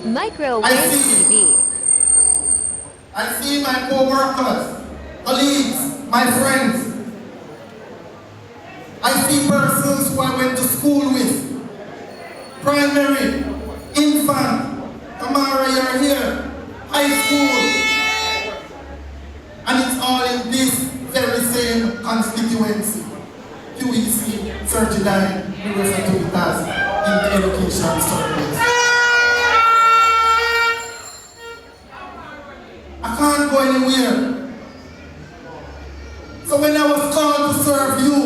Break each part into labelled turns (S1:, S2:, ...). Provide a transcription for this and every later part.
S1: MykroWaveTV.
S2: I see my co-workers, colleagues, my friends. I see persons who I went to school with. Primary, infant, Tamara, you're here. High school. And it's all in this very same constituency. QEC 39, we refer to it as in the education circles. I can't go anywhere. So when I was called to serve you,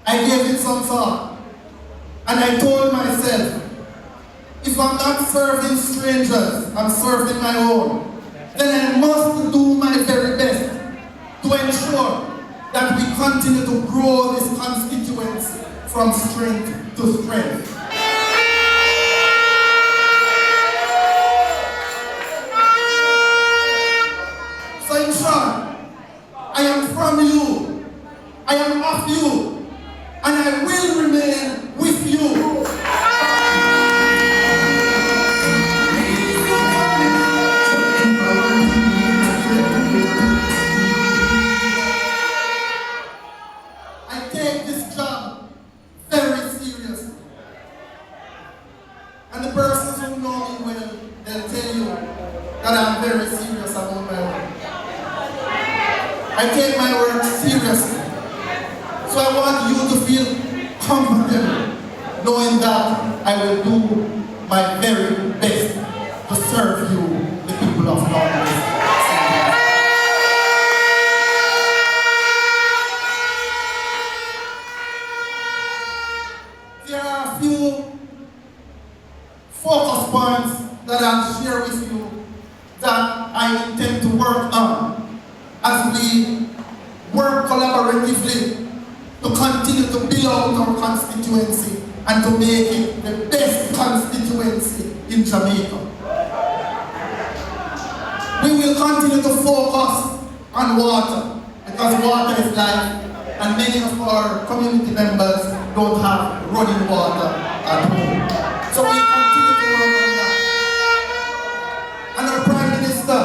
S2: I gave it some thought. And I told myself, if I'm not serving strangers, I'm serving my own, then I must do my very best to ensure that we continue to grow this constituency from strength to strength. So in short, I am from you, I am of you, and I will remain with you. I take this job very seriously. And the persons who know me well, they'll tell you that I'm very serious about my work. I take my work seriously. So I want you to feel comfortable knowing that I will do my very best to serve you, the people of Holiness. There are a few focus points that I'll share with you that I intend to work on as we work collaboratively to continue to build out our constituency and to make it the best constituency in Jamaica. We will continue to focus on water because water is life and many of our community members don't have running water at home. So we continue to work on that. And our Prime Minister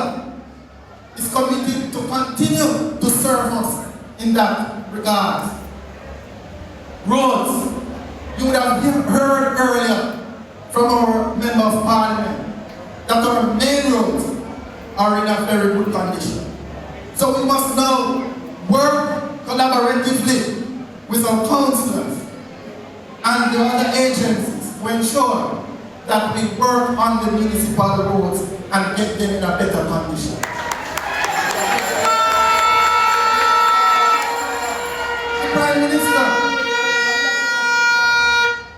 S2: is committed to continue to serve us in that regard. Roads. You would have heard earlier from our Member of Parliament that our main roads are in a very good condition. So we must now work collaboratively with our councillors and the other agencies to ensure that we work on the municipal roads and get them in a better condition. The Prime Minister,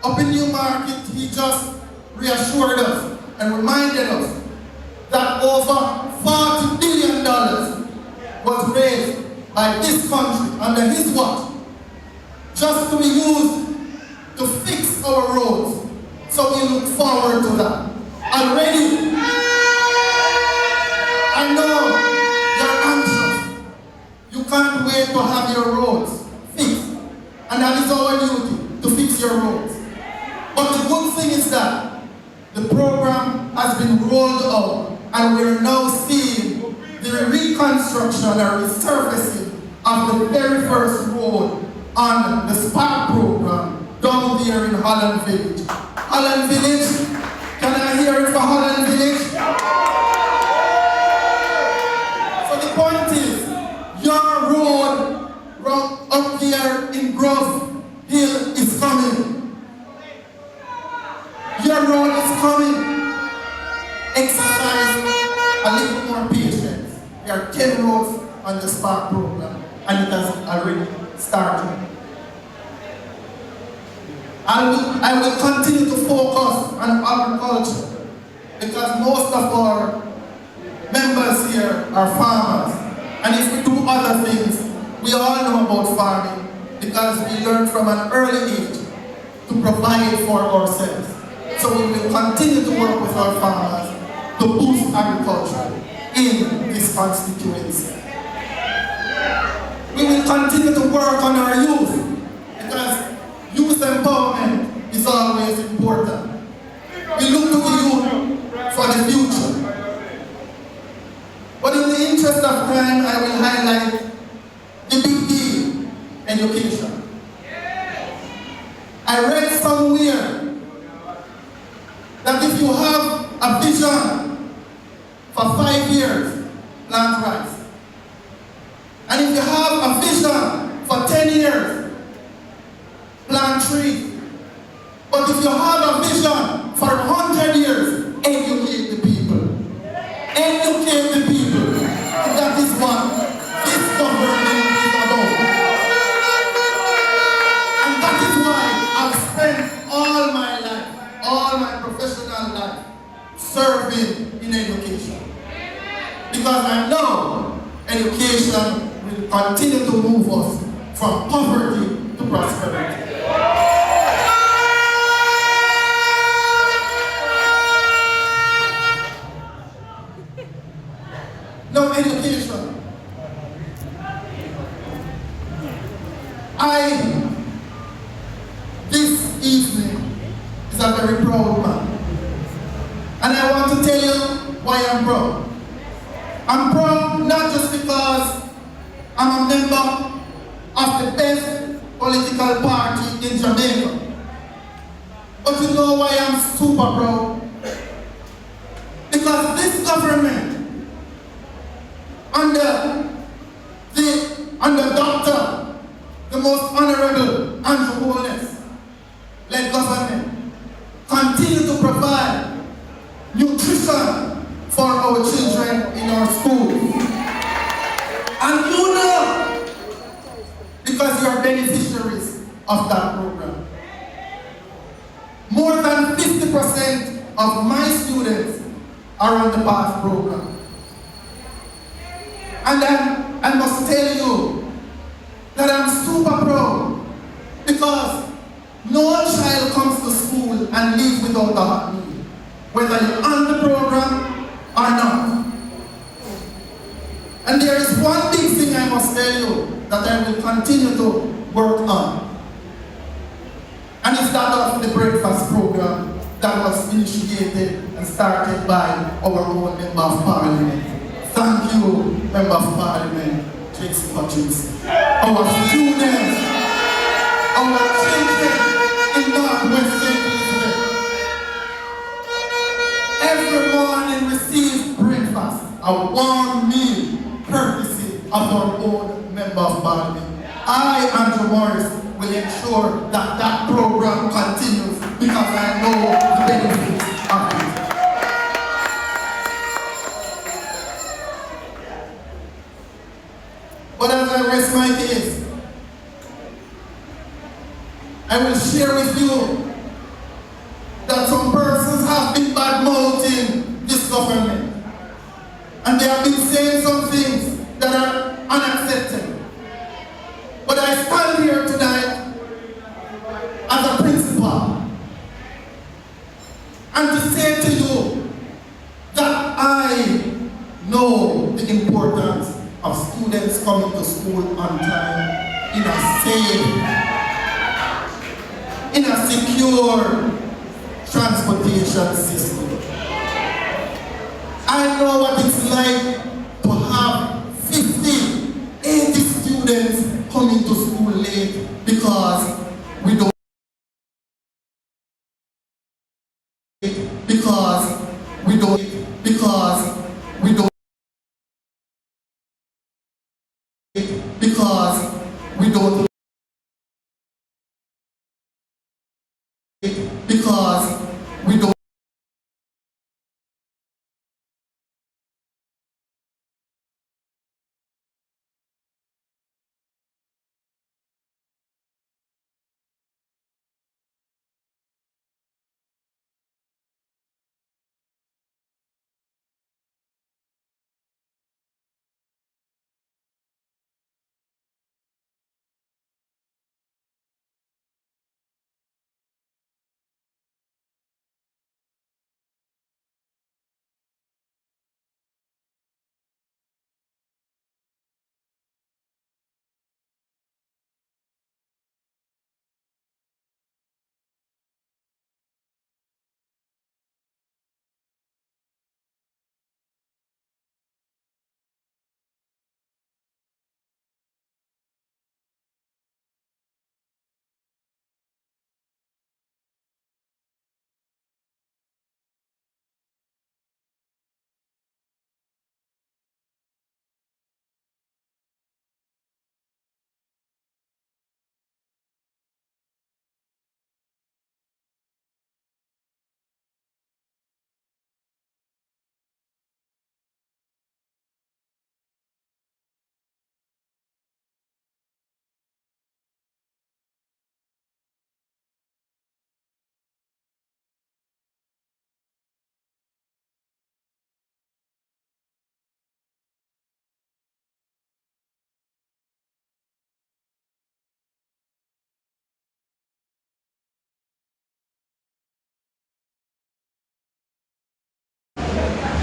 S2: up in Newmarket, he just reassured us and reminded us that over $40 billion was raised by this country under his watch just to be used to fix our roads. So we look forward to that. Already, I know you're anxious. You can't wait to have your roads fixed. And that is our duty, to fix your roads. But the good thing is that the program has been rolled out and we're now seeing the reconstruction or resurfacing of the very first road on the SPARK program down there in Holland Village. Holland Village, can I hear it for Holland Village? So the point is, your road up here in Grove Hill is coming. Your road is coming. Exercise a little more patience. There are 10 roads on the SPARK program and it has already started. I will continue to focus on agriculture because most of our members here are farmers. And if we do other things, we all know about farming because we learn from an early age to provide for ourselves. So we will continue to work with our farmers to boost agriculture in this constituency. We will continue to work on our youth because youth empowerment is always important. We look to the youth for the future. But in the interest of time, I will highlight the big deal, education. I read somewhere that if you have a vision for 5 years, plant rice. And if you have a vision for 10 years, plant trees. But if you have a vision for 100 years, educate the people. Educate the people. And that is what this government is about. And that is why I've spent all my life, all my professional life, serving in education. Because I know education will continue to move us from poverty to prosperity. No education. This evening is a very proud man. And I want to tell you why I'm proud. I'm proud not just because I'm a member of the best political party in Jamaica. But you know why I'm super proud? Because this government, under Doctor, the most honorable Holiness, led government, continue to provide nutrition for our children in our schools. And you know, because you are beneficiaries of that program. More than 50% of my students are on the PATH program. And I must tell you that I'm super proud because no child comes to school and leaves without a hot meal, whether you're on the program or not. And there is one big thing I must tell you that I will continue to work on. And it's that of the breakfast program that was initiated and started by our own Member of Parliament. Thank you, Member of Parliament, Jason Hutchins. Our students, our children in Northwest St. Elizabeth, every morning receive breakfast, a warm meal, courtesy of our own Member of Parliament. I, Andrew Morris, will ensure that that program continues because I know the benefits of it. But as I rest my case, I will share with you that some persons have been bad-mouthing this government. And they have been saying some things that are unacceptable. But I stand here tonight as a principal and to say to you that I know the importance of students coming to school on time in a safe, in a secure transportation system. I know what it's like to have 50, 80 students coming to school late because we don't because we don't because we don't because we don't because we don't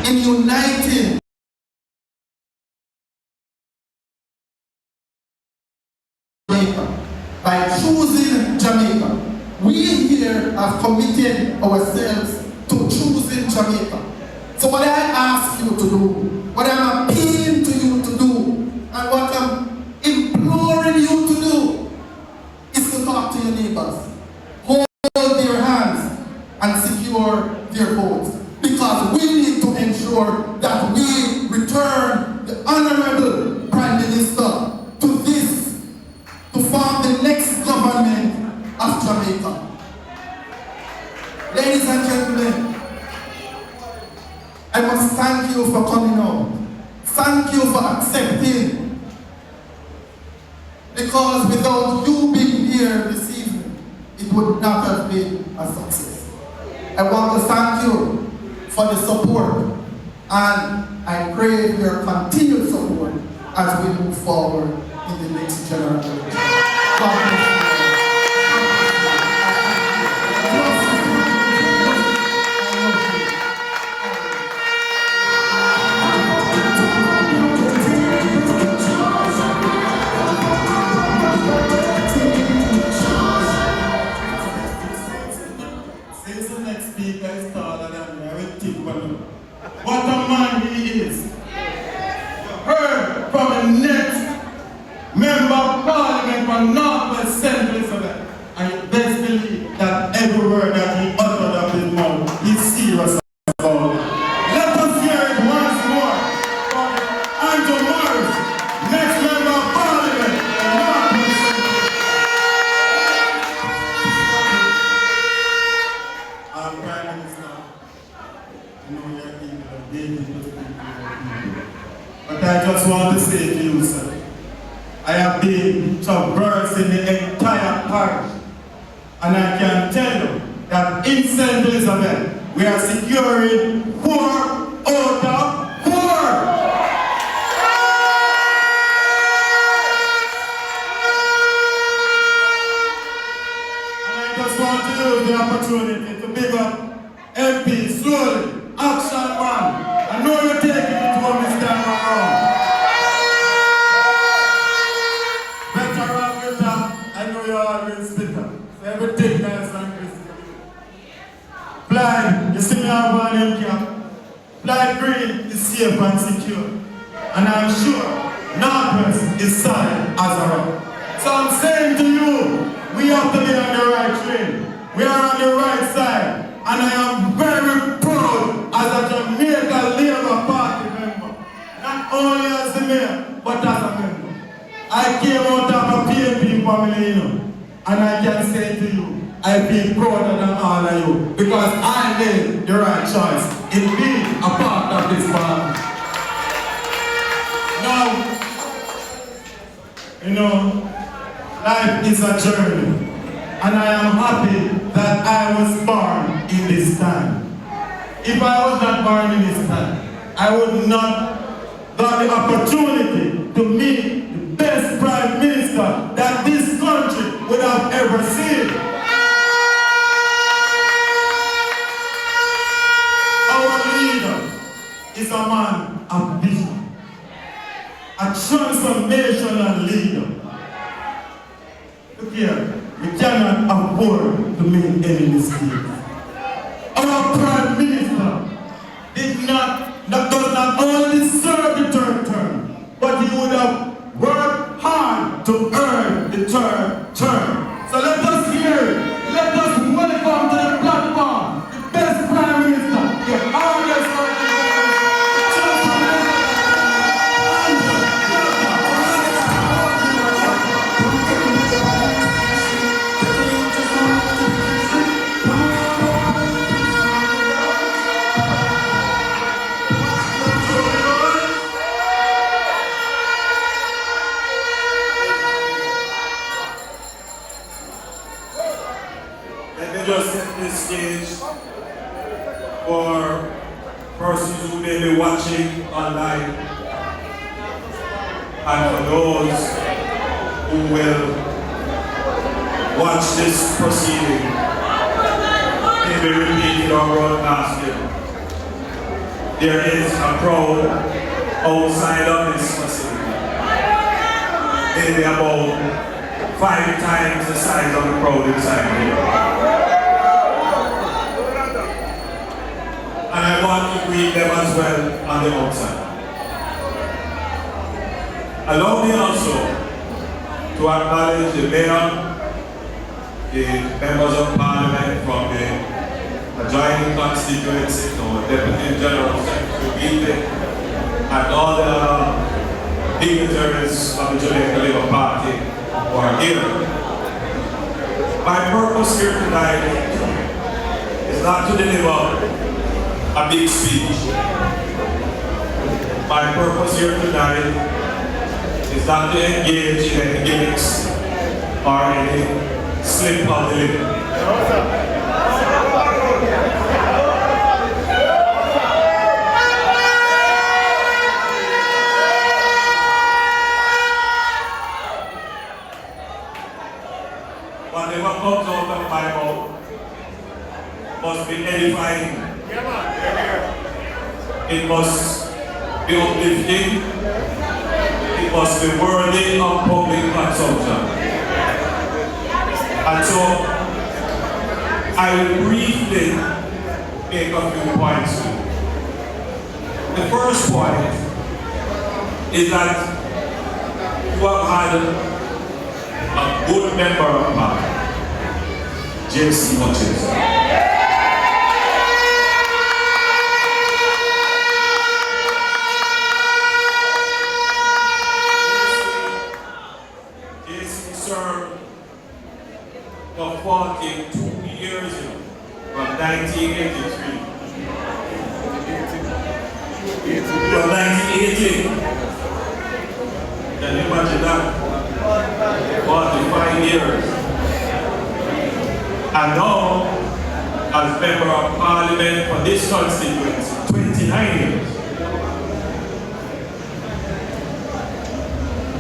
S2: in uniting Jamaica, by choosing Jamaica. We here have committed ourselves to choosing Jamaica. So what I ask you to do, what I'm appealing to you to do, and what I'm imploring you to do, is to talk to your neighbors, hold their hands, and secure their votes. Because we need to ensure that we return the Honorable Prime Minister to this, to form the next government of Jamaica. Ladies and gentlemen, I must thank you for coming out. Thank you for accepting. Because without you being here this evening, it would not have been a success. I want to thank you for the support, and I pray for your continued support as we move forward in the next general election. God bless you.
S1: What a man he is. You heard from the next member of parliament from Northwest St. Elizabeth, and you best believe that every word that he uttered of his mouth, he's serious about it. Let us hear it once more from Andrew Morris, next member of parliament, Northwest St. Elizabeth. Our Prime Minister, but I just want to say to you, sir, I have been traversing the entire parish, and I can tell you that in St. Elizabeth, we are securing 4 out of 4. And I just want to use the opportunity to big up MP slowly. Action man, I know you're taking it to home this time around. Better, I know you're always bitter. So everything nice and crispy. Fly, you see me have one in cap. Fly green is safe and secure. And I'm sure Northwest is solid as a rock. So I'm saying to you, we have to be on the right train. We are on the right side. And I am very proud as a Jamaica Labour Party member, not only as the mayor, but as a member. I came out of a PNP family, you know, and I can say to you, I feel prouder than all of you, because I made the right choice in being a part of this party. Now, you know, life is a journey, and I am happy that I was born in this time. If I was not born in this time, I would not got the opportunity to meet the best Prime Minister that this country would have ever seen. Our leader is a man of vision, a transformational leader. Look here. We cannot afford to make any mistakes. Our Prime Minister does not only serve the third term, but he would have worked hard to earn the third term. So let us hear it. Let us welcome to the platform the best Prime Minister, the hardest working
S3: just set this stage for persons who may be watching online and for those who will watch this proceeding, maybe repeated or broadcasted. there is a crowd outside of this facility. Maybe about 5 times the size of the crowd inside here. And I want to greet them as well on the outside. Allow me also to acknowledge the mayor, the members of parliament from the adjoining constituency, our Deputy General Secretary, and all the dignitaries of the Jamaica Labour Party who are here. My purpose here tonight is not to deliver a big speech. My purpose here tonight is not to engage in any gimmicks or any slip of the lip. Whatever comes out of my mouth must be edifying. It must be uplifting. It must be worthy of public consumption. And so, I will briefly make a few points. The first point is that you have had a good member of parliament, JC Hutchinson. JC served for 42 years from 1983. From 1980. Can you imagine that? 45 years. And now, as member of parliament for this constituency, 29 years.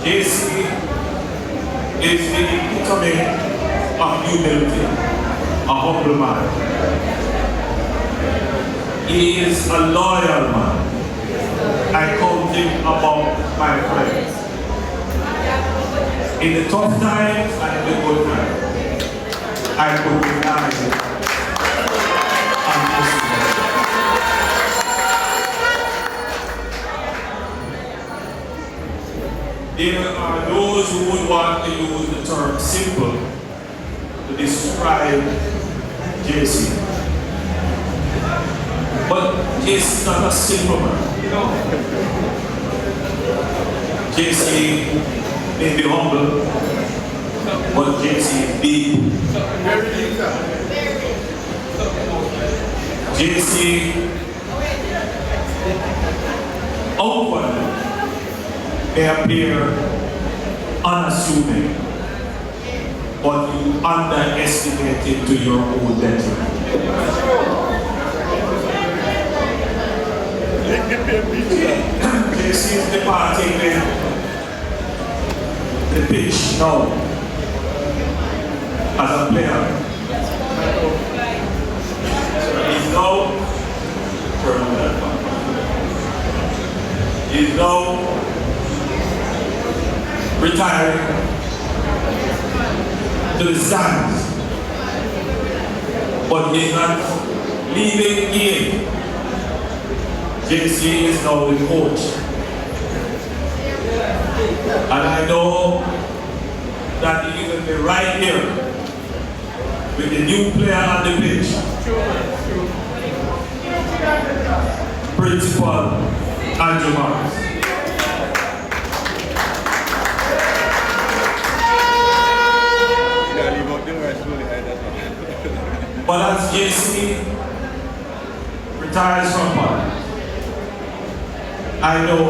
S3: JC is the epitome of humility, a humble man. He is a loyal man. I count him among my friends. In the tough times and in the good times, I could rely on this man. There are those who would want to use the term simple to describe JC. But JC is not a simple man. JC may be humble, but JC is deep. JC outwardly may appear unassuming, but you underestimate it to your own detriment. JC is departing with the pitch now as a player. So he's now turn on that one. He's now retiring to the stands, but he's not leaving the game. JC is now the coach. And I know that he will be right here with the new player on the pitch. Principal Andrew Morris. But as JC retires from parliament, I know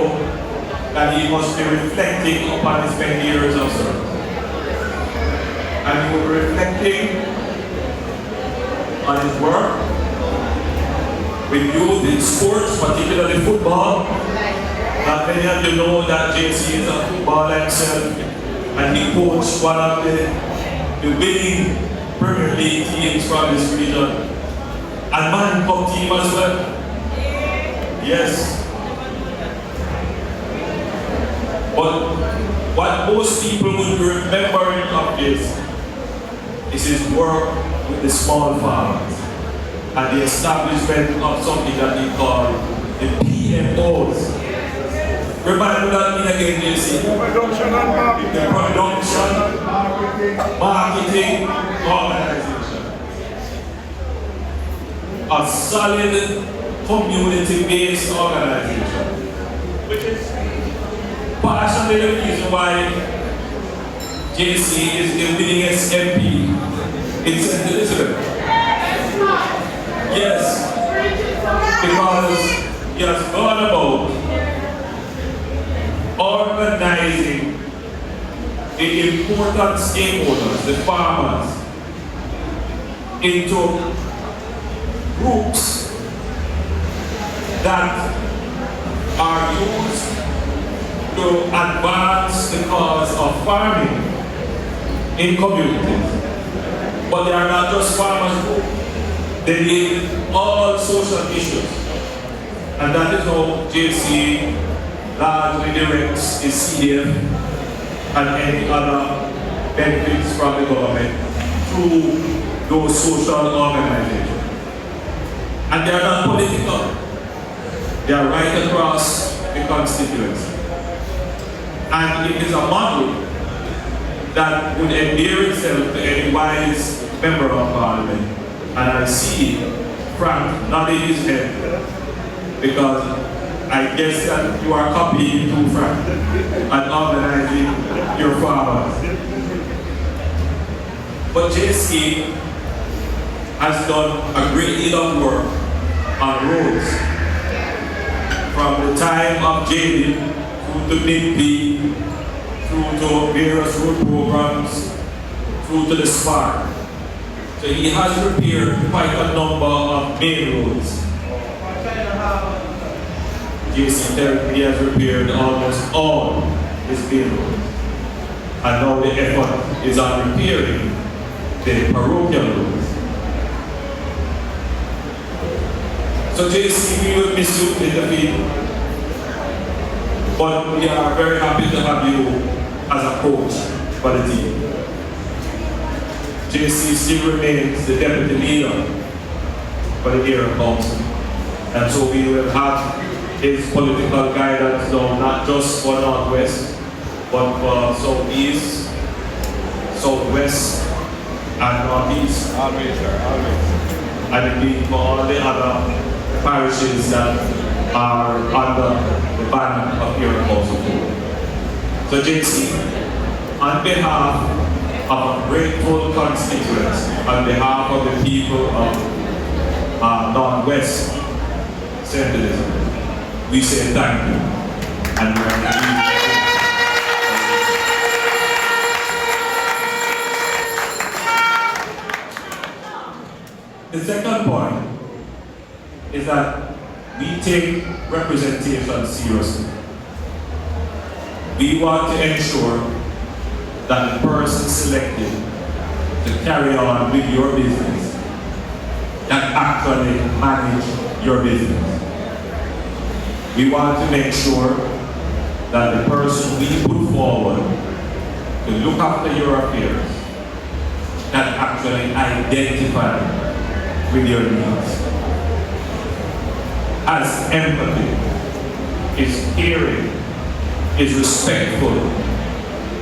S3: that he must be reflecting upon his many years of service. And he will be reflecting on his work with youth in sports, particularly football. Not many of you know that JC is a footballer himself, and he coached one of the winning Premier League teams from this region. And Man Cup team as well. Yes. But what most people would be remembering of this is his work with the small farmers and the establishment of something that he called the PMOs. Remind that in again, JC.
S4: Production and marketing.
S3: The production, marketing organization. A solid community-based organization. Which is partially the reason why JC is the winningest MP in St. Elizabeth. Yes, because he has gone about organizing the important stakeholders, the farmers, into groups that are used to advance the cause of farming in communities. But they are not just farmers groups. They deal with all social issues. And that is how JC largely directs his CDF and any other benefits from the government through those social organizations. And they are not political. They are right across the constituency. And it is a model that would endear itself to any wise member of parliament. And I see Frank nodding his head because I guess that you are copying too, Frank, and organizing your farmers. But JC has done a great deal of work on roads. From the time of JD through to MIDP, through to various road programs, through to the SPAR. So he has repaired quite a number of main roads. JC tells me he has repaired almost all his main roads. And now the effort is on repairing the parochial roads. So JC, we will miss you in the field. But we are very happy to have you as a coach for the team. JC still remains the deputy leader for the area council. And so we will have his political guidance now, not just for Northwest, but for Southeast, Southwest, and Northeast.
S4: Always, sir, always.
S3: And indeed for all the other parishes that are under the banner of area council. So JC, on behalf of a grateful constituents, on behalf of the people of Northwest St. Elizabeth, we say thank you. And we are the second point is that we take representation seriously. We want to ensure that the person selected to carry on with your business can actually manage your business. We want to make sure that the person we put forward to look after your affairs can actually identify with your needs. Has empathy, is caring, is respectful,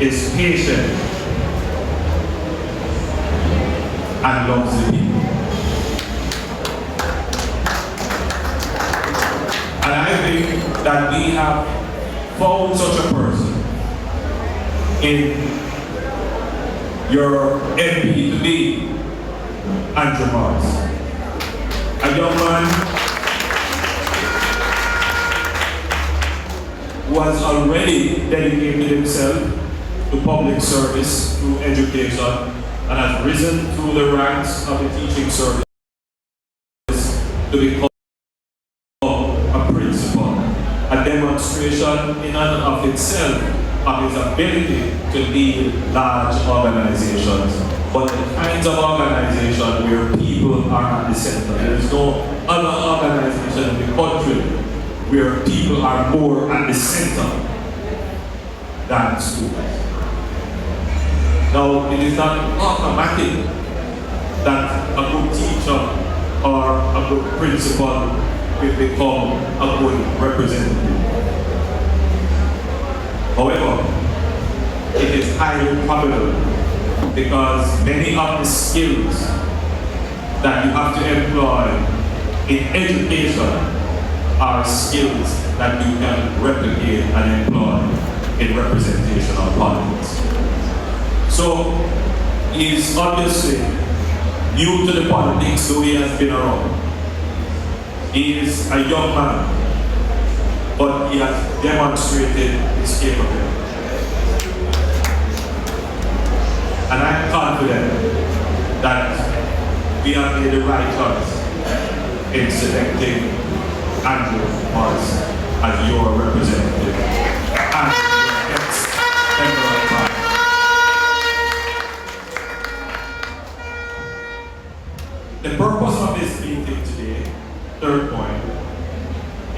S3: is patient, and loves the people. And I think that we have found such a person in your MP to be, Andrew Morris. A young man who has already dedicated himself to public service through education and has risen through the ranks of the teaching service to become a principal, a demonstration in and of itself of his ability to lead large organizations, but the kinds of organization where people are at the center. There is no other organization in the country where people are more at the center than schools. Now, it is not automatic that a good teacher or a good principal will become a good representative. However, it is highly probable because many of the skills that you have to employ in education are skills that you can replicate and employ in representational politics. So, he is obviously new to the politics, though he has been around. He is a young man, but he has demonstrated his capability. And I'm confident that we have made the right choice in selecting Andrew Morris as your representative and your ex-member of Parliament. The purpose of this meeting today, third point,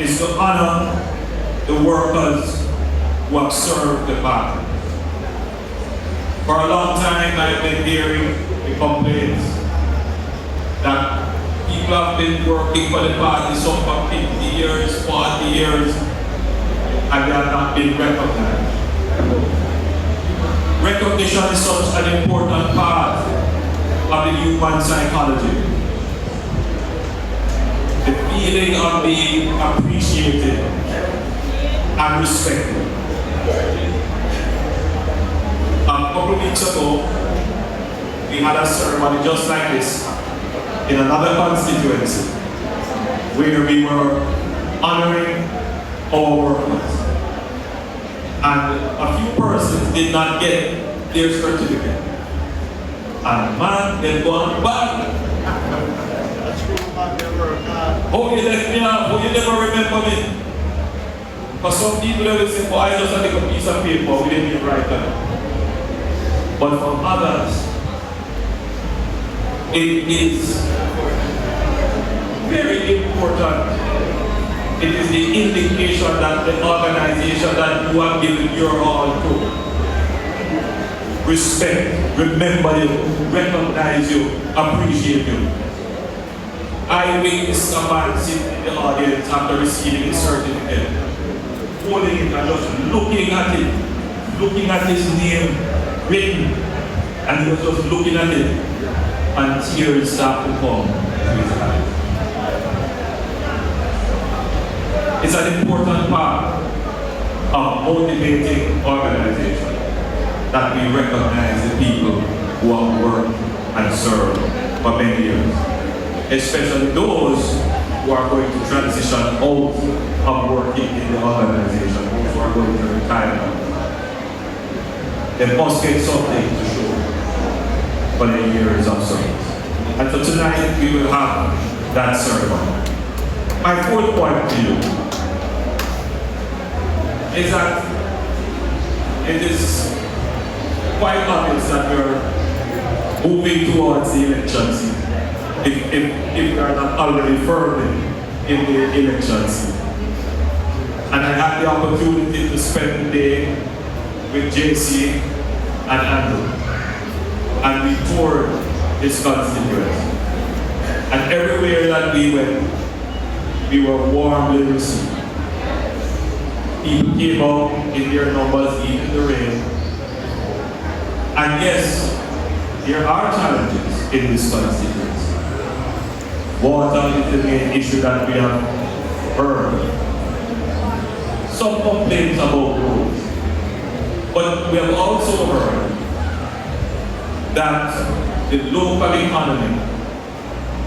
S3: is to honor the workers who have served the party. For a long time, I've been hearing the complaints that people have been working for the party some for 50 years, 40 years, and they have not been recognized. Recognition is such an important part of the human psychology. The feeling of being appreciated and respected. A couple of weeks ago, we had a ceremony just like this in another constituency where we were honoring our workers. And a few persons did not get their certificate. And man, they gone back. Oh, you left me off. Oh, you never remember me. For some people, they will say, oh, I just had a piece of paper. We didn't even write that. But for others, it is very important. It is the indication that the organization that you have given your all to respect, remember you, recognize you, appreciate you. I witnessed a man sitting in the audience after receiving his certificate, holding it and just looking at his name written, and he was just looking at it, and tears started to come to his eyes. It's an important part of motivating organization that we recognize the people who have worked and served for many years, especially those who are going to transition out of working in the organization, those who are going to retire. They must get something to show for their years of service. And so tonight we will have that ceremony. My fourth point to you is that it is quite obvious that we're moving towards the election season. If we are not already firmly in the election season. And I had the opportunity to spend the day with JC and Andrew. And we toured his constituency. And everywhere that we went, we were warmly received. People came out in their numbers, even in the rain. And yes, there are challenges in this constituency. Water is the main issue that we have heard. Some complaints about roads. But we have also heard that the local economy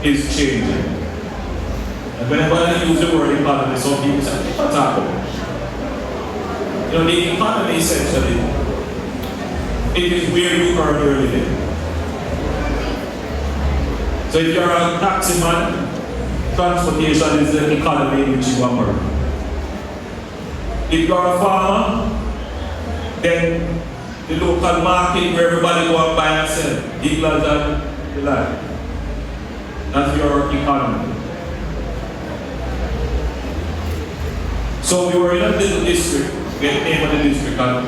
S3: is changing. And whenever I use the word economy, some people say, what's happening? You know, the economy essentially, it is where you earn your living. So if you're a taxi man, transportation is the economy in which you operate. If you're a farmer, then the local market where everybody go and buy and sell, dealers and the like. That's your economy. So we were in a little district, get the name of the district, and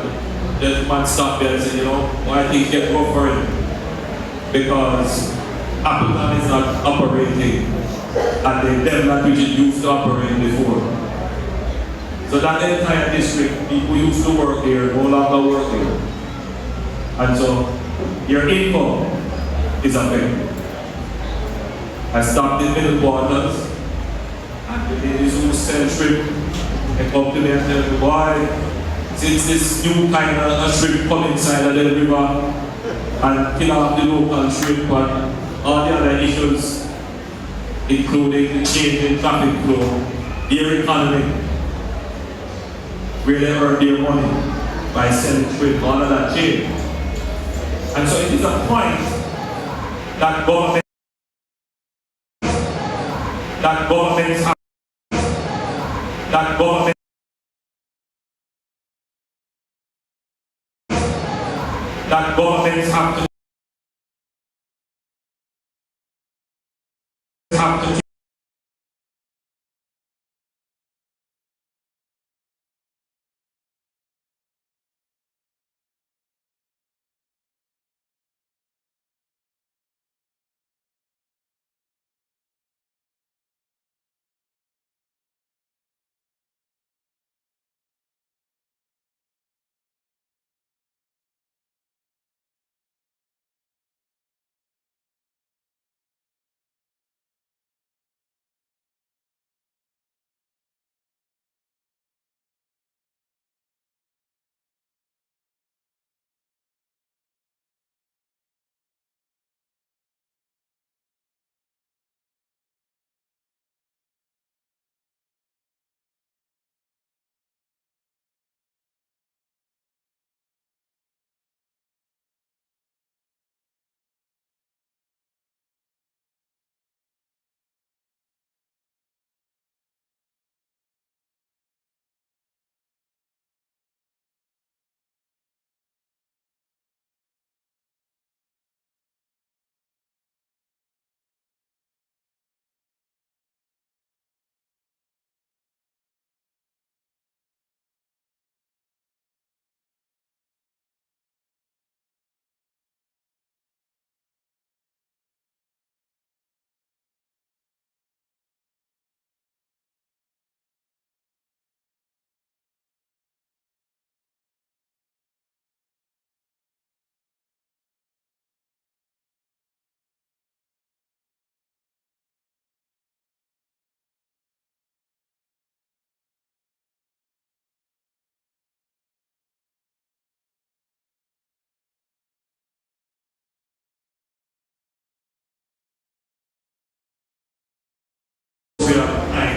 S3: the man stopped there and said, you know, well, I think you can go for it. Because Appleton is not operating at the level at which it used to operate before. So that entire district, people used to work there, no longer work there. And so your income is affected. I stopped in middle quarters, and the ladies who sell shrimp, they come to me and tell me, boy, since this new kind of shrimp come inside of the river and kill off the local shrimp and all the other issues, including the change in traffic flow, their economy, where they earn their money by selling shrimp, all of that change. And so it is a point that governments have to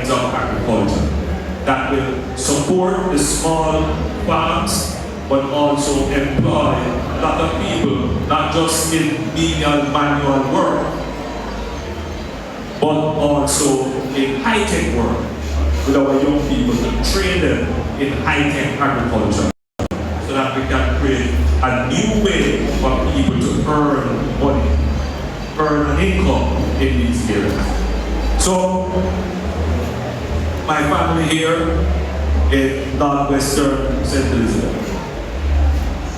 S3: kinds of agriculture that will support the small farms, but also employ a lot of people, not just in menial manual work, but also in high-tech work, with our young people to train them in high-tech agriculture, so that we can create a new way for people to earn money, earn an income in these areas. So, my family here in northwestern St. Elizabeth,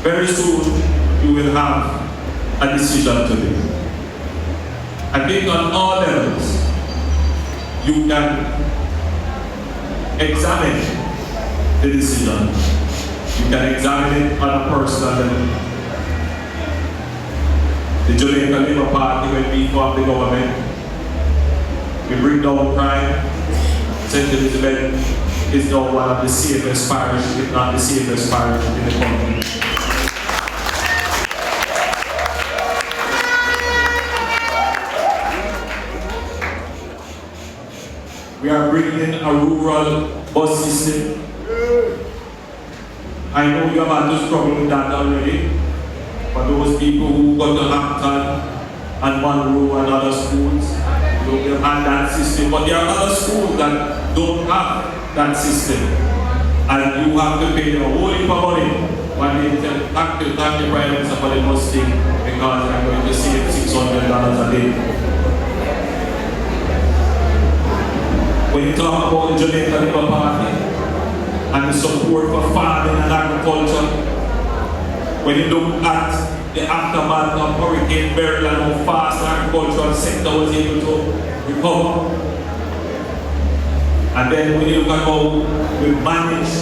S3: very soon you will have a decision to make. I think on all levels, you can examine the decision. You can examine it on a personal level. The Jamaica Labour Party, when we formed the government, we bring down crime. St. Elizabeth is now one of the safest parishes, if not the safest parish in the country. We are bringing a rural bus system. I know you have had to struggle with that already. For those people who go to Hampton and Monroe and other schools, you will have that system. But there are other schools that don't have that system. And you have to pay a whole heap of money when they thank the Prime Minister for the bus thing, because I'm going to save $600 a day. When you talk about the Jamaica Labour Party, support for farming and agriculture. When you look at the aftermath of Hurricane Beryl and how fast the agricultural sector was able to recover. And then when you look at how we manage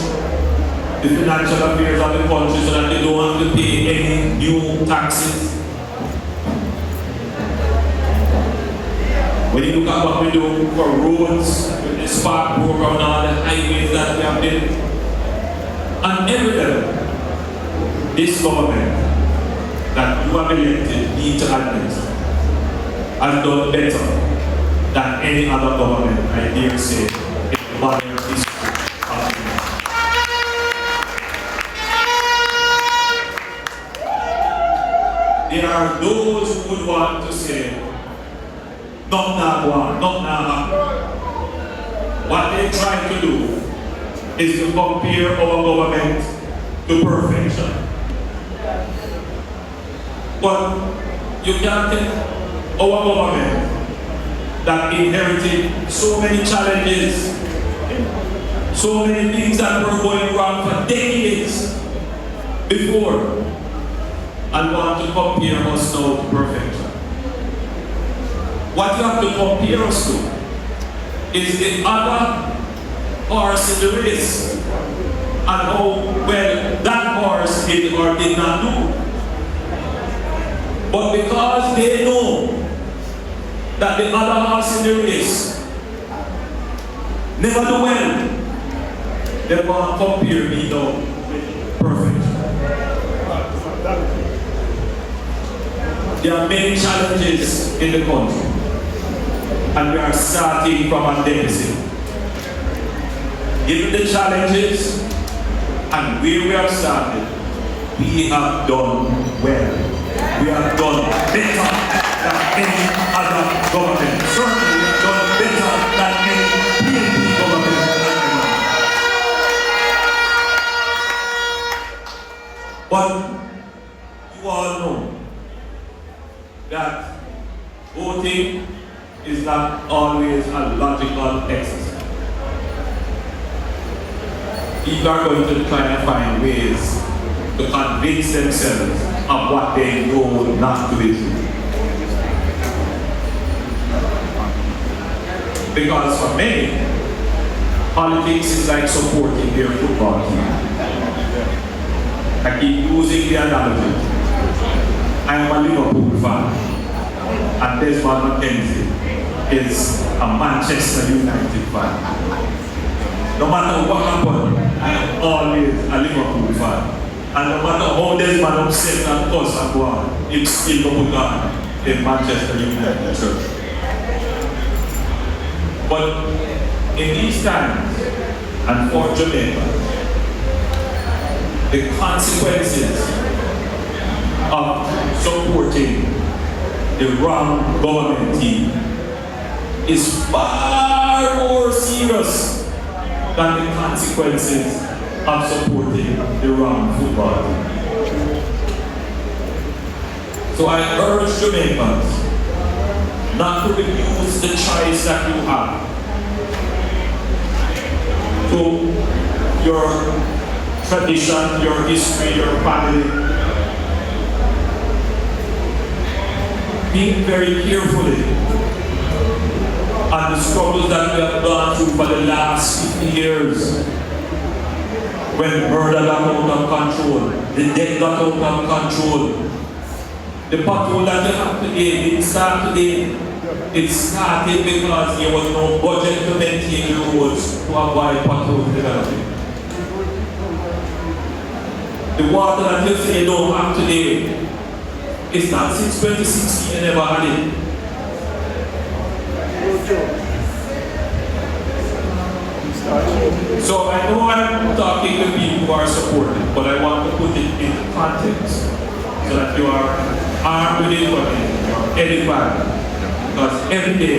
S3: the financial affairs of the country so that they don't have to pay any new taxes. When you look at what we do for roads, with the spark program and all the highways that we have built, on every level, this government that you have elected need to admit has done better than any other government, I dare say, in the modern history of the nation. There are those who would want to say, not now, not now. What they try to do is to compare our government to perfection. But you can't take our government that inherited so many challenges, so many things that were going wrong for decades before, and want to compare us now to perfection. What you have to compare us to is the other horse in the race and how well that horse did or did not do. But because they know that the other horse in the race never do well, they want to compare me now with perfection. There are many challenges in the country, and we are starting from a deficit. Given the challenges and where we have started, we have done well. We have done better than any other government. Certainly, we have done better than any PNP government has ever. But you all know that voting is not always a logical exercise. People are going to try and find ways to convince themselves of what they know not to be true. Because for many, politics is like supporting their football team. I keep using the analogy. I am a Liverpool fan, and Desmond McKenzie is a Manchester United fan. No matter what happened, I am always a Liverpool fan. And no matter how Desmond upset and cuss and go on, it's still going on in Manchester United church. But in these times, and for Jamaica, the consequences of supporting the wrong government team is far more serious than the consequences of supporting the wrong football team. So I urge Jamaicans not to refuse the choice that you have to your tradition, your history, your family. Think very carefully on the struggles that we have gone through for the last 50 years. When murder got out of control, the death got out of control. The pothole that you have today didn't start today. It started because there was no budget to maintain the roads to avoid pothole development. The water that you say you don't have today, it's not since 2016 you never had it. So I know I'm talking to people who are supportive, but I want to put it into context so that you are armed with information, you are edified. Because every day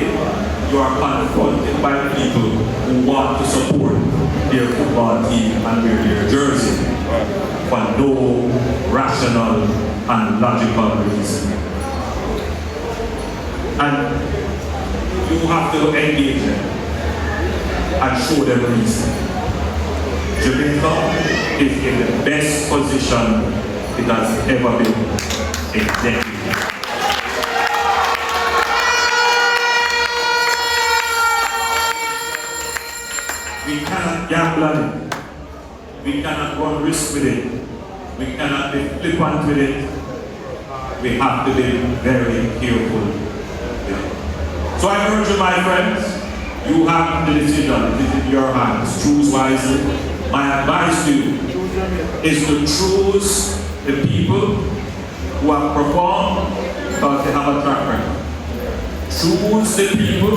S3: you are confronted by people who want to support their football team and wear their jersey for no rational and logical reason. And you have to engage them and show them reason. Jamaica is in the best position it has ever been. Exactly. We cannot gamble on it. We cannot run risk with it. We cannot be flippant with it. We have to be very careful. Yeah. So I urge you, my friends, you have the decision. It is in your hands. Choose wisely. My advice to you is to choose the people who have performed because they have a track record. Choose the people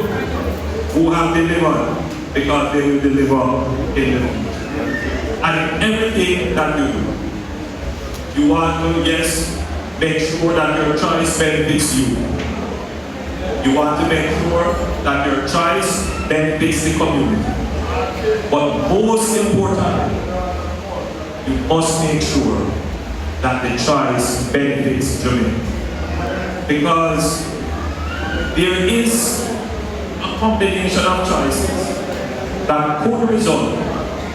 S3: who have delivered because they will deliver in the future. And in everything that you do, you want to, yes, make sure that your choice benefits you. You want to make sure that your choice benefits the community. But most important, you must make sure that the choice benefits Jamaica. Because there is a combination of choices that could result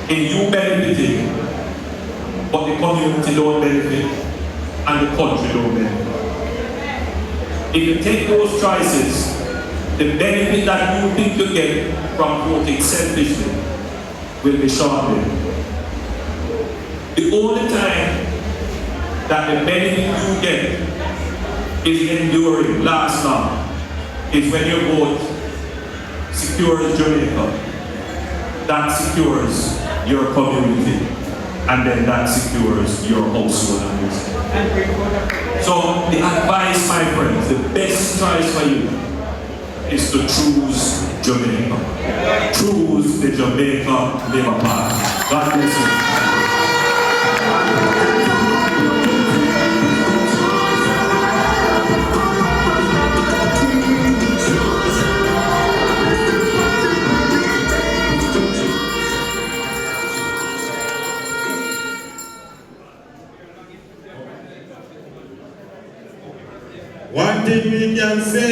S3: in you benefiting, but the community don't benefit and the country don't benefit. If you take those choices, the benefit that you think you get from voting selfishly will be short-lived. The only time that the benefit you get is enduring, lasts long, is when your vote secures Jamaica. That secures your community, and then that secures your household and yourself. So the advice, my friends, the best choice for you is to choose Jamaica. Choose the Jamaica Labour Party. God bless you.
S1: One thing we can say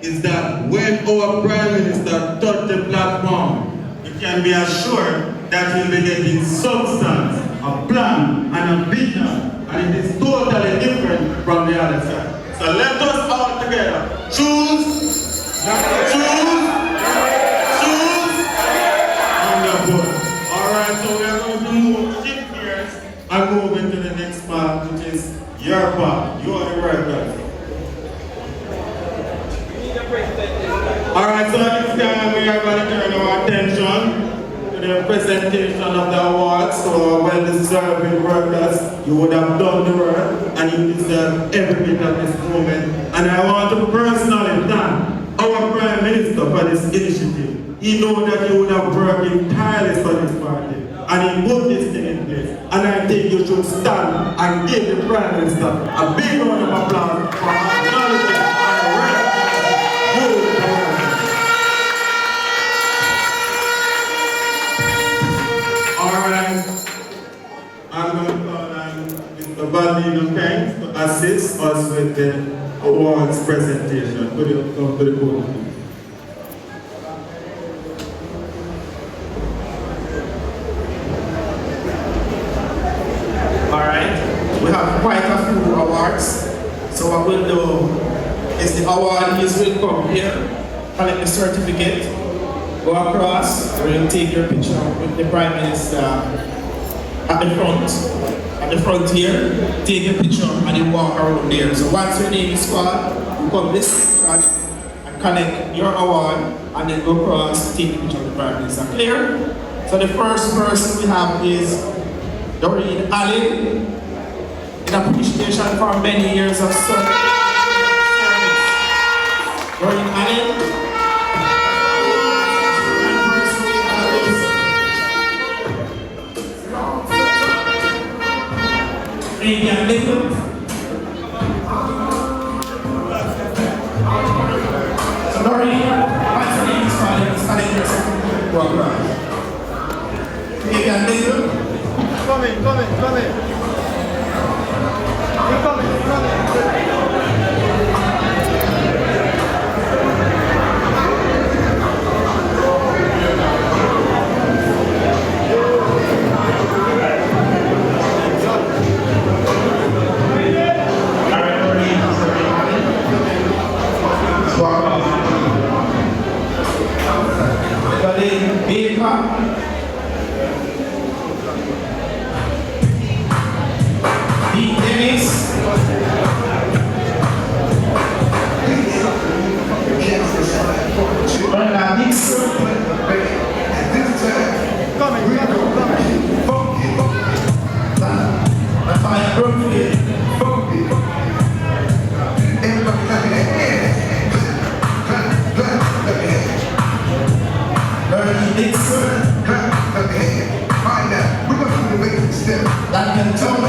S1: is that when our Prime Minister touched the platform, you can be assured that he'll be getting substance, a plan, and a vision, and it is totally different from the other side. So let us all together choose, and vote. Alright, so we are going to move, shift gears, and move into the next part, which is your part. You are the workers. Alright, so this time we are going to turn our attention to the presentation of the awards. So well-deserving workers, you would have done the work and you deserve every bit of this moment. And I want to personally thank our Prime Minister for this initiative. He knows that he would have worked tirelessly for this party and he put this thing in place. And I think you should stand and give the Prime Minister a big round of applause for acknowledging and recognizing. Alright, I'm going to call on Mr. Valino Kane to assist us with the awards presentation. Could you come to the podium?
S2: Alright, we have quite a few awards. So what we'll do is the awardees will come here, collect the certificate, go across, we'll take your picture with the Prime Minister at the front here, take your picture and you walk around there. So once your name is called, you come this front and collect your award and then go across, take the picture of the Prime Minister. Clear? So the first person we have is Doreen Allen, in appreciation for many years of service. Doreen Allen. Fabian Little. So Doreen, what's your name is calling yourself program. Fabian Little.
S5: Come in. You're coming.
S6: Right now, we're gonna do the basic step.
S2: that can tell me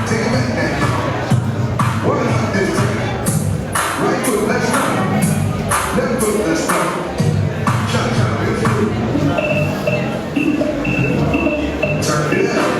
S6: Take it back now. One hand this time. Right foot, let's stop. Left foot, let's stop. Shut, shut, real foot. Turn it out.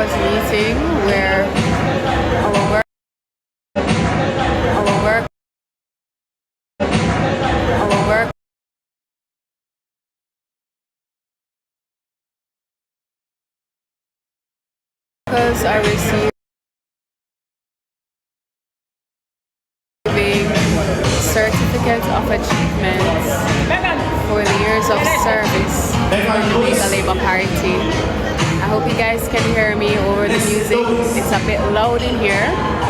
S7: workers meeting where our workers are receiving certificates of achievements for the years of service in legal labor parity. I hope you guys can hear me over the music. It's a bit loud in here.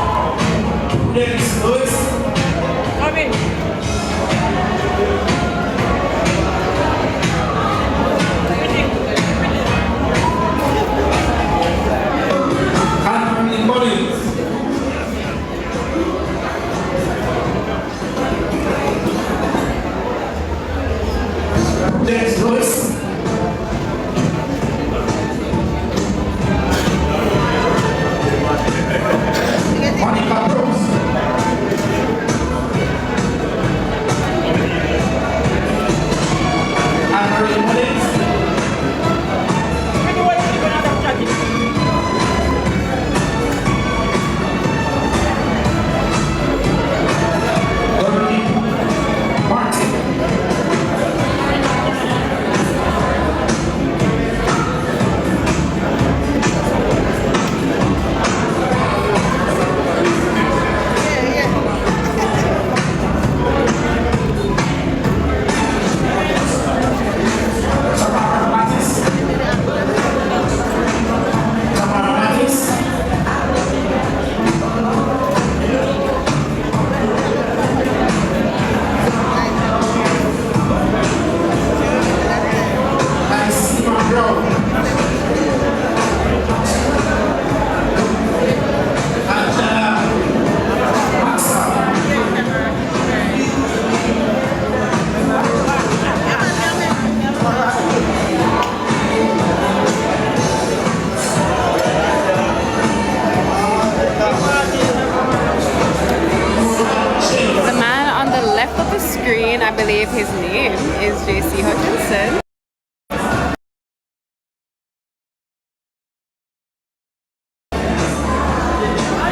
S7: I believe his name is JC Hutchinson.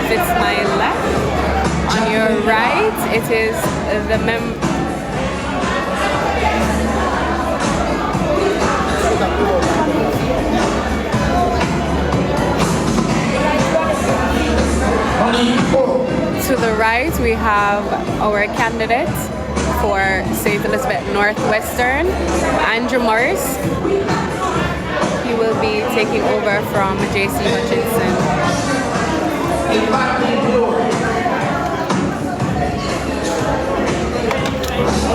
S7: It's my left. On your right, it is the To the right, we have our candidate for St. Elizabeth Northwestern, Andrew Morris. He will be taking over from JC Hutchinson.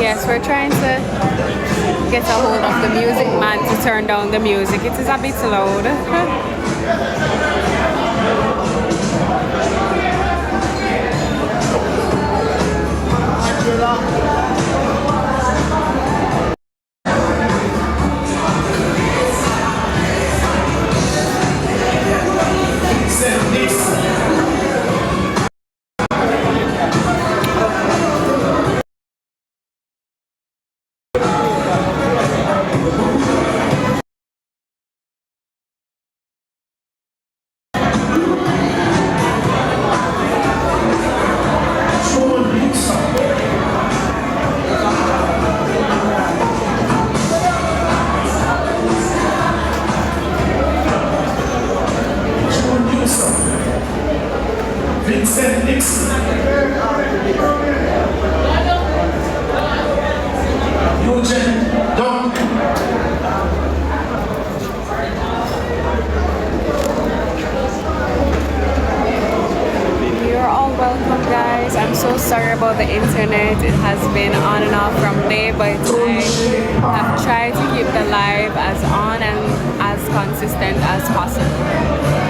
S7: Yes, we're trying to get a hold of the music man to turn down the music. It is a bit loud. Sorry about the internet. It has been on and off from day by day. I've tried to keep the live as on and as consistent as possible.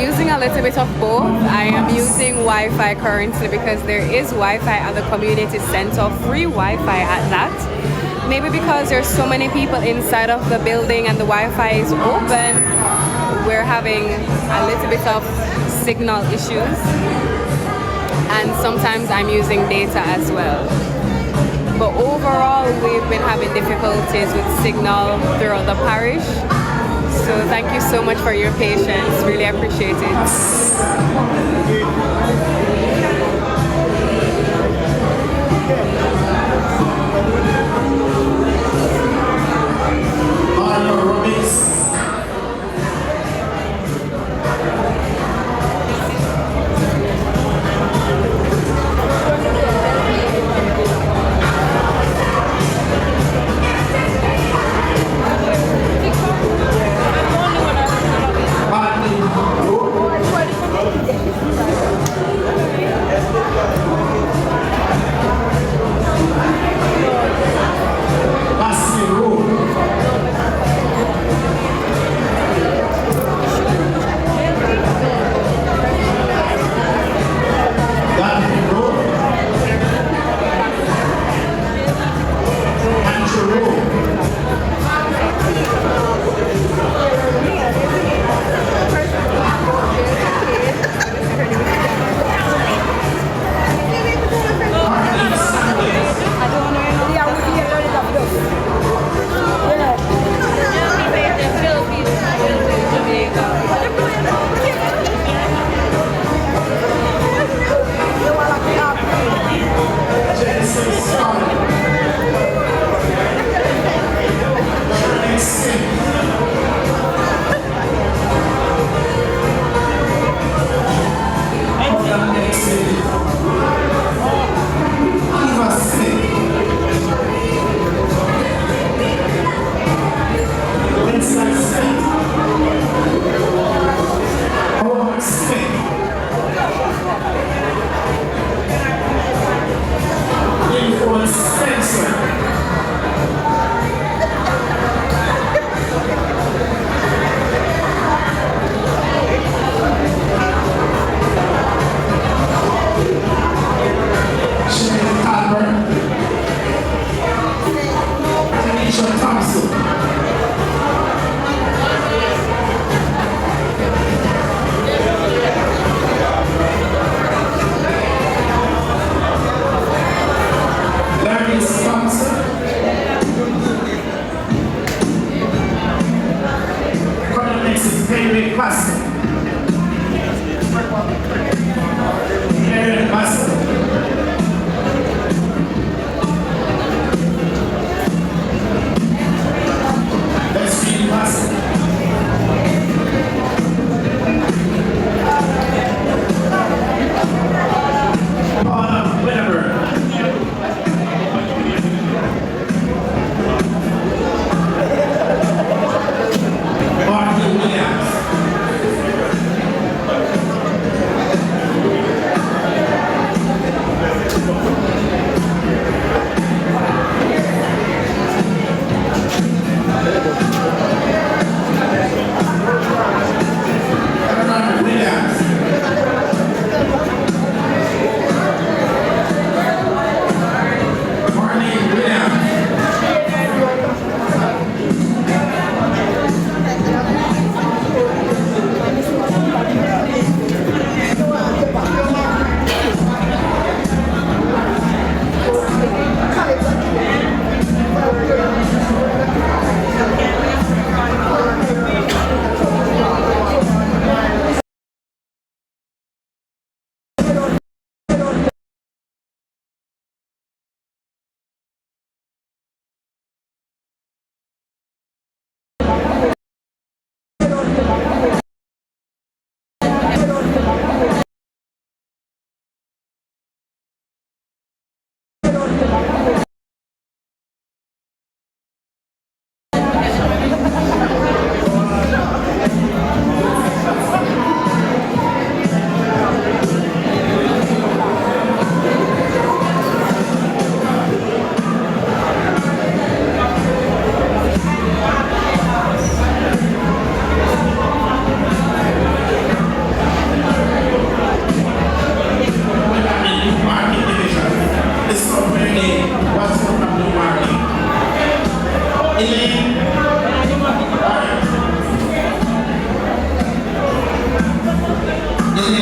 S7: using a little bit of both. I am using Wi-Fi currently because there is Wi-Fi at the community center, free Wi-Fi at that. Maybe because there's so many people inside of the building and the Wi-Fi is open, we're having a little bit of signal issues. And sometimes I'm using data as well. But overall, we've been having difficulties with signal throughout the parish. So thank you so much for your patience. Really appreciate it.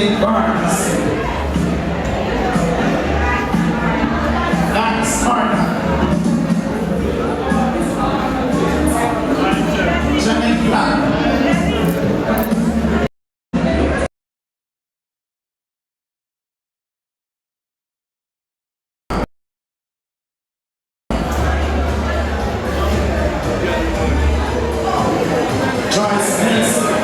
S2: it burns. That's murder. Janet Black. Joyce Nelson.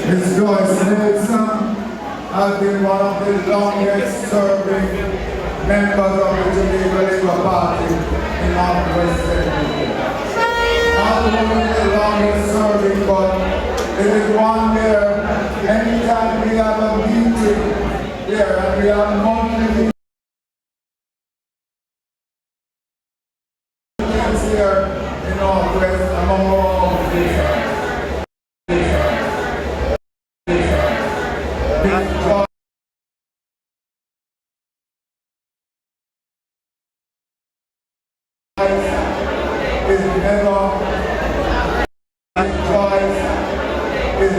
S8: Miss Joyce Nelson has been one of the longest serving members of the Jamaica Labour Party in Northwest England. Not only the longest serving, but there is one there. Anytime we have a meeting there and we have monthly meetings here in Northwest, among all of these. Is never choice is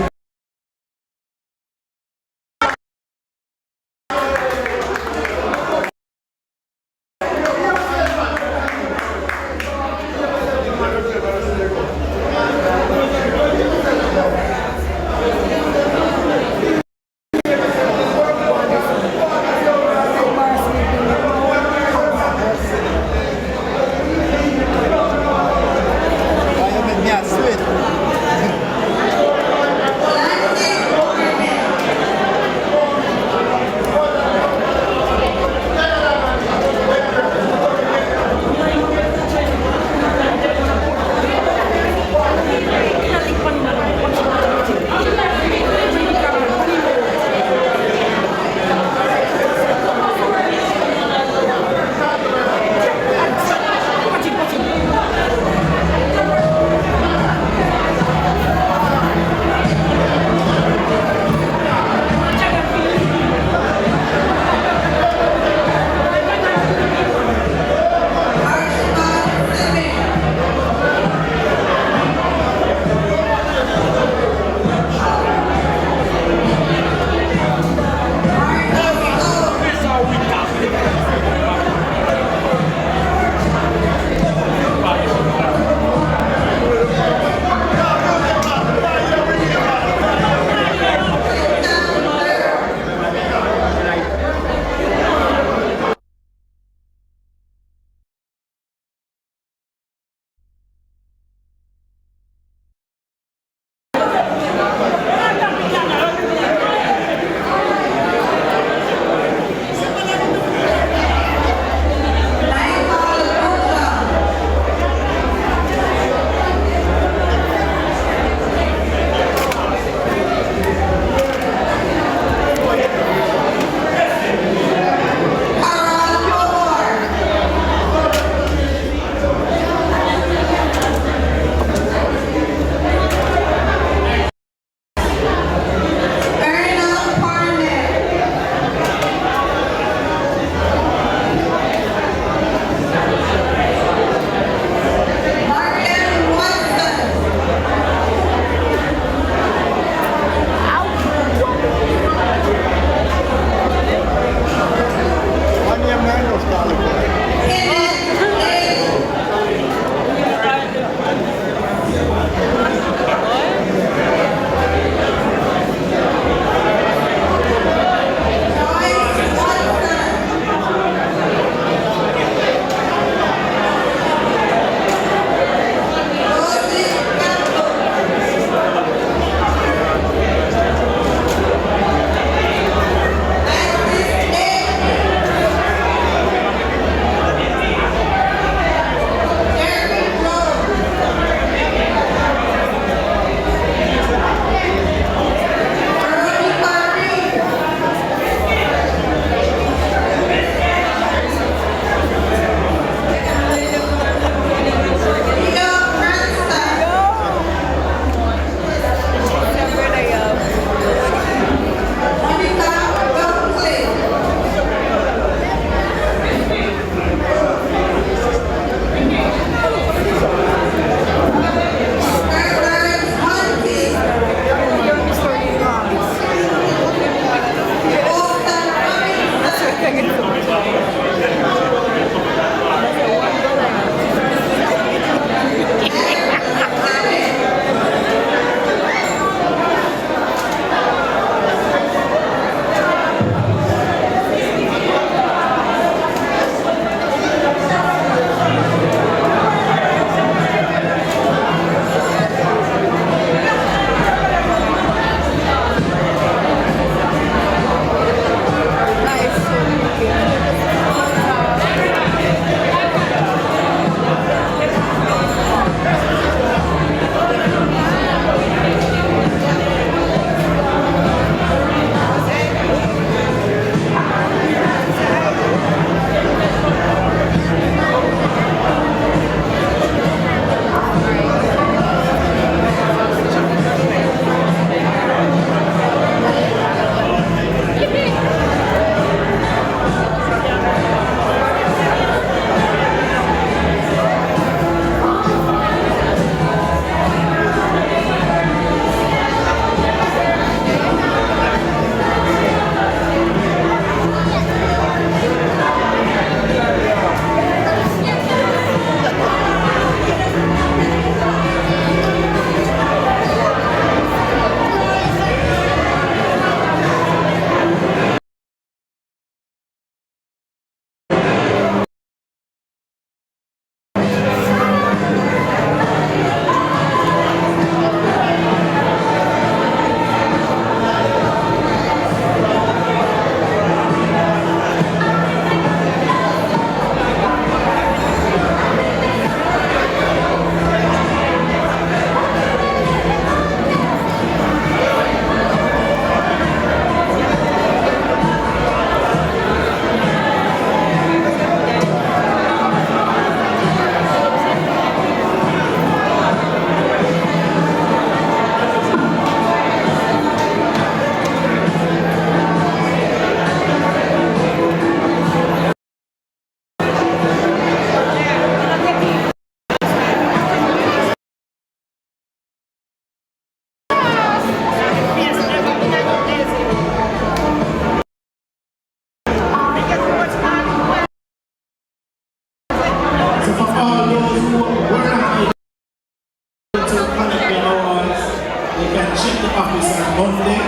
S9: Monday,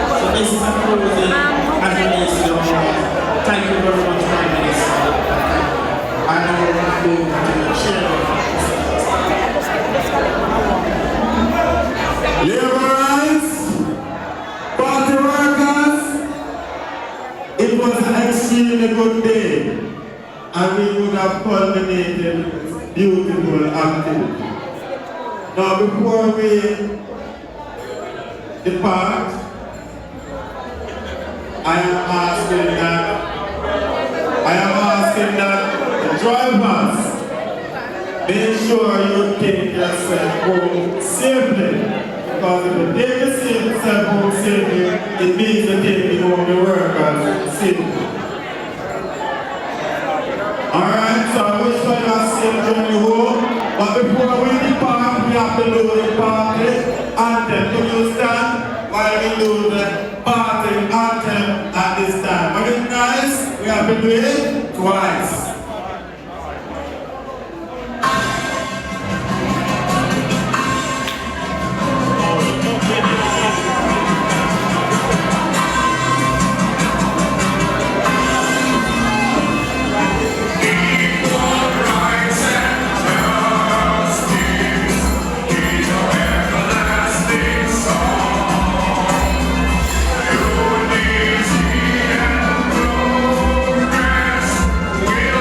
S9: so this is a closing as relates to the award. Thank you very much, Prime Minister. I now move to the chairman.
S1: Laborers, party workers, it was an extremely good day, and we would have culminated this beautiful activity. Now, before we depart, I am asking that the drivers make sure you take yourself home safely. Because if you take yourself home safely, it means you're taking home the workers safely. Alright, so I wish for you a safe journey home. But before we depart, we have to do the party anthem. Can you stand while we do the party anthem at this time? But it's nice, we have to do it twice.
S6: We'll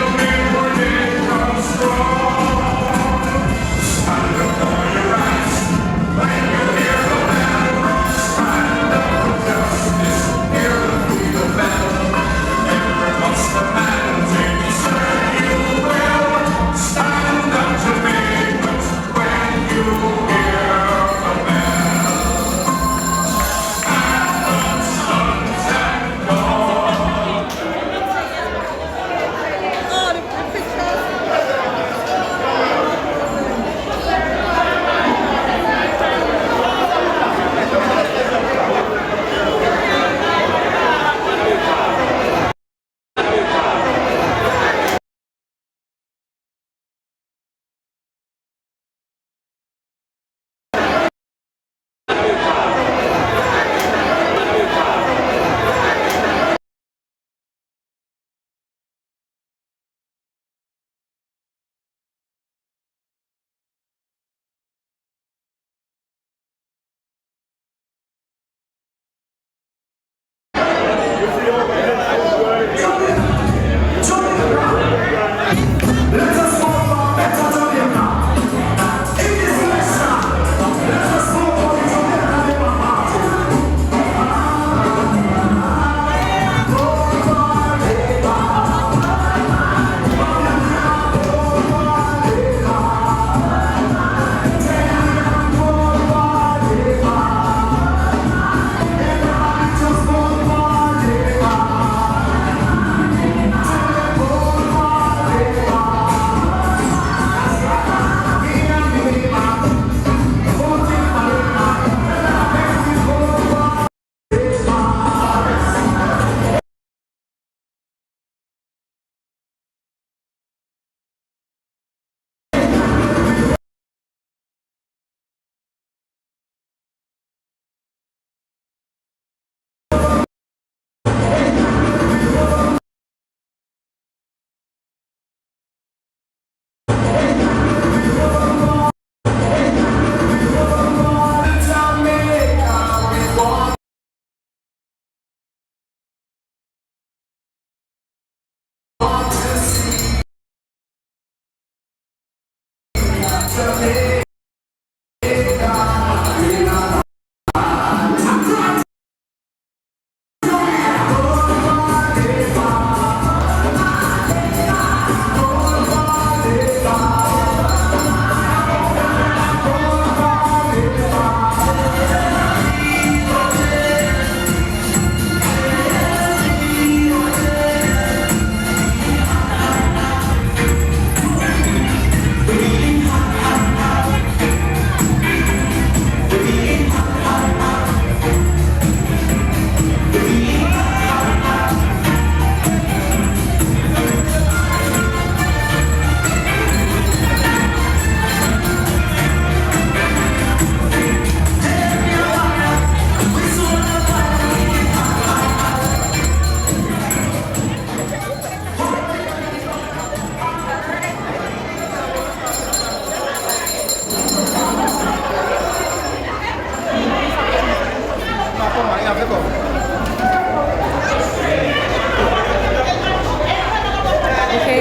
S7: Okay,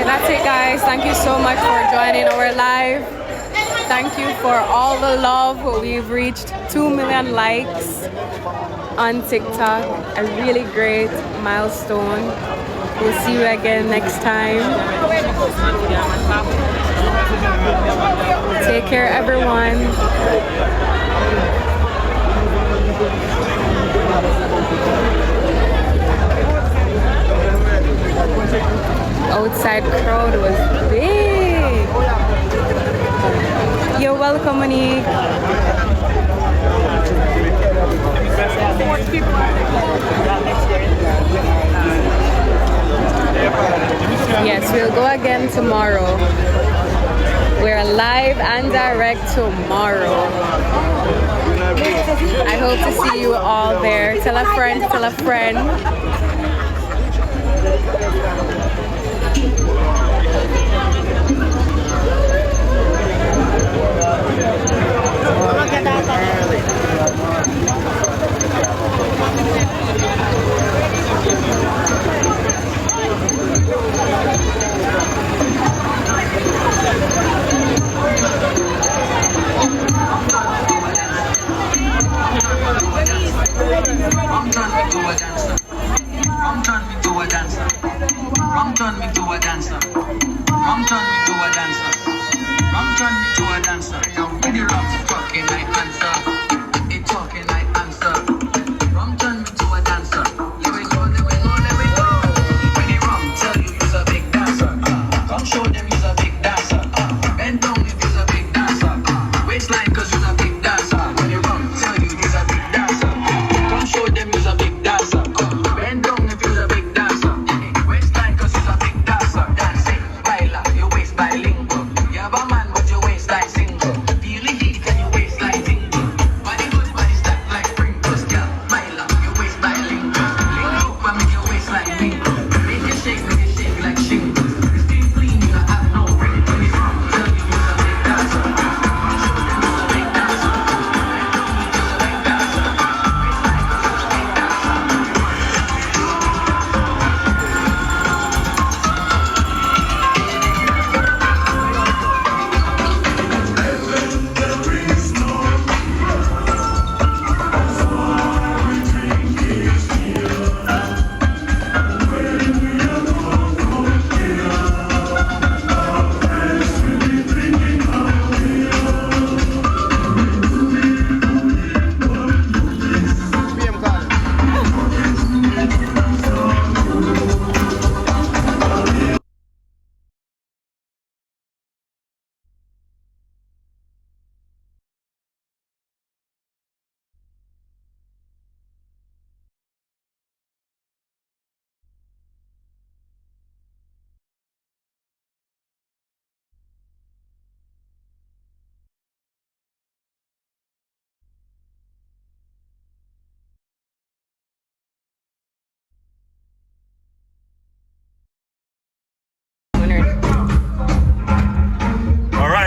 S7: that's it guys. Thank you so much for joining our live. Thank you for all the love. We've reached 2 million likes on TikTok. A really great milestone. We'll see you again next time. Take care everyone. Outside crowd was big. You're welcome, Monique. Yes, we'll go again tomorrow. We're live and direct tomorrow. I hope to see you all there. Tell a friend, tell a friend.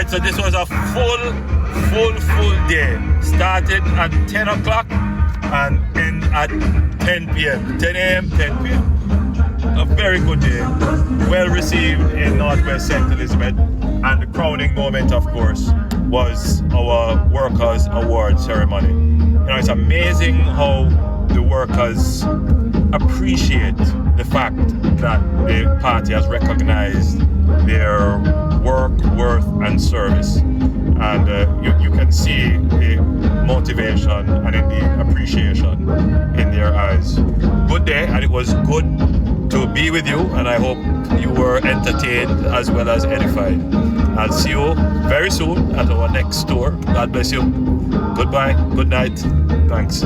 S3: So this was a full day. Started at 10 o'clock and end at 10 p.m. 10 a.m., 10 p.m. A very good day. Well received in Northwest St. Elizabeth. And the crowning moment, of course, was our Workers' Award ceremony. You know, it's amazing how the workers appreciate the fact that the party has recognized their work, worth and service, and you can see the motivation and indeed appreciation in their eyes. Good day, and it was good to be with you, and I hope you were entertained as well as edified. I'll see you very soon at our next tour. God bless you. Goodbye, good night, thanks.